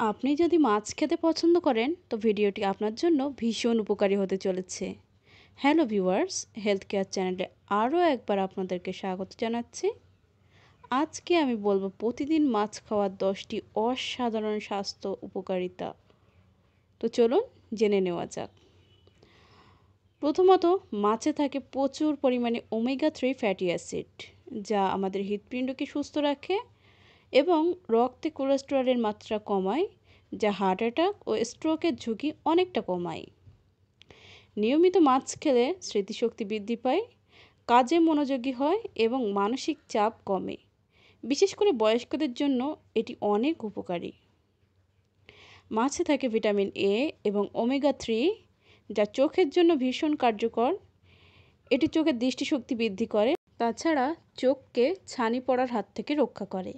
আপনি যদি মাছ খেতে পছন্দ করেন তো ভিডিওটি আপনার জন্য ভীষণ উপকারী হতে চলেছে। হ্যালো ভিউয়ার্স, হেলথ কেয়ার চ্যানেলে আরও একবার আপনাদেরকে স্বাগত জানাচ্ছি। আজকে আমি বলবো প্রতিদিন মাছ খাওয়ার 10টি অসাধারণ স্বাস্থ্য উপকারিতা। তো চলুন জেনে নেওয়া যাক। প্রথমত, মাছে থাকে প্রচুর পরিমাণে ওমেগা 3 ফ্যাটি অ্যাসিড, যা আমাদের হৃৎপিণ্ডকে সুস্থ রাখে এবং রক্তে কোলেস্টেরলের মাত্রা কমায়, যা হার্ট অ্যাটাক ও স্ট্রোকের ঝুঁকি অনেকটা কমায়। নিয়মিত মাছ খেলে স্মৃতিশক্তি বৃদ্ধি পায়, কাজে মনোযোগী হয় এবং মানসিক চাপ কমে। বিশেষ করে বয়স্কদের জন্য এটি অনেক উপকারী। মাছে থাকে ভিটামিন এ এবং ওমেগা 3, যা চোখের জন্য ভীষণ কার্যকর। এটি চোখের দৃষ্টিশক্তি বৃদ্ধি করে, তাছাড়া চোখকে ছানি পড়ার হাত থেকে রক্ষা করে।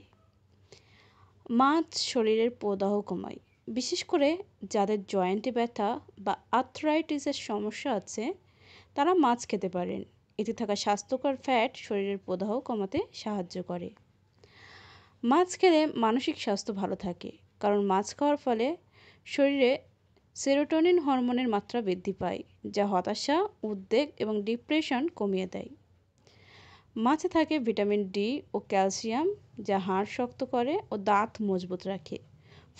মাছ শরীরের প্রদাহ কমায়, বিশেষ করে যাদের জয়েন্টে ব্যথা বা আর্থ্রাইটিসের সমস্যা আছে তারা মাছ খেতে পারেন। এতে থাকা স্বাস্থ্যকর ফ্যাট শরীরের প্রদাহ কমাতে সাহায্য করে। মাছ খেলে মানসিক স্বাস্থ্য ভালো থাকে, কারণ মাছ খাওয়ার ফলে শরীরে সেরোটোনিন হরমোনের মাত্রা বৃদ্ধি পায়, যা হতাশা, উদ্বেগ এবং ডিপ্রেশন কমিয়ে দেয়। মাছে থাকে ভিটামিন ডি ও ক্যালসিয়াম, যা হাড় শক্ত করে ও দাঁত মজবুত রাখে।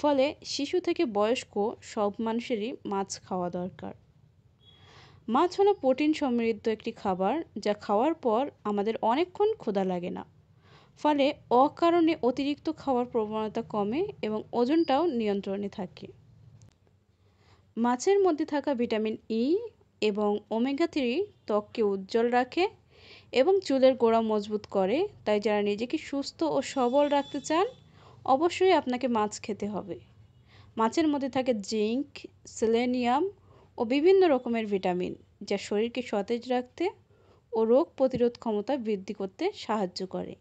ফলে শিশু থেকে বয়স্ক সব মানুষেরই মাছ খাওয়া দরকার। মাছ হলো প্রোটিন সমৃদ্ধ একটি খাবার, যা খাওয়ার পর আমাদের অনেকক্ষণ ক্ষুধা লাগে না। ফলে অকারণে অতিরিক্ত খাওয়ার প্রবণতা কমে এবং ওজনটাও নিয়ন্ত্রণে থাকে। মাছের মধ্যে থাকা ভিটামিন ই এবং ওমেগা 3 ত্বককে উজ্জ্বল রাখে এবং চুলের গোড়া মজবুত করে। তাই যারা নিজেকে সুস্থ ও সবল রাখতে চান, অবশ্যই আপনাকে মাছ খেতে হবে। মাছের মধ্যে থাকে জিঙ্ক, সেলেনিয়াম ও বিভিন্ন রকমের ভিটামিন, যা শরীরকে সতেজ রাখতে ও রোগ প্রতিরোধ ক্ষমতা বৃদ্ধি করতে সাহায্য করে।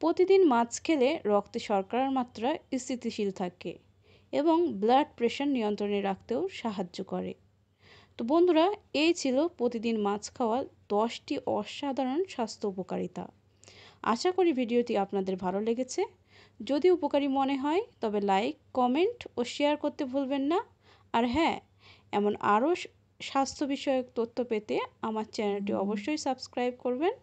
প্রতিদিন মাছ খেলে রক্তে শর্করার মাত্রা স্থিতিশীল থাকে এবং ব্লাড প্রেশার নিয়ন্ত্রণে রাখতেও সাহায্য করে। তো বন্ধুরা, এই ছিল প্রতিদিন মাছ খাওয়ার 10টি অসাধারণ স্বাস্থ্য উপকারিতা। আশা করি ভিডিওটি আপনাদের ভালো লেগেছে। যদি উপকারী মনে হয় তবে লাইক, কমেন্ট ও শেয়ার করতে ভুলবেন না। আর হ্যাঁ, এমন আরও স্বাস্থ্য বিষয়ক তথ্য পেতে আমার চ্যানেলটি অবশ্যই সাবস্ক্রাইব করবেন।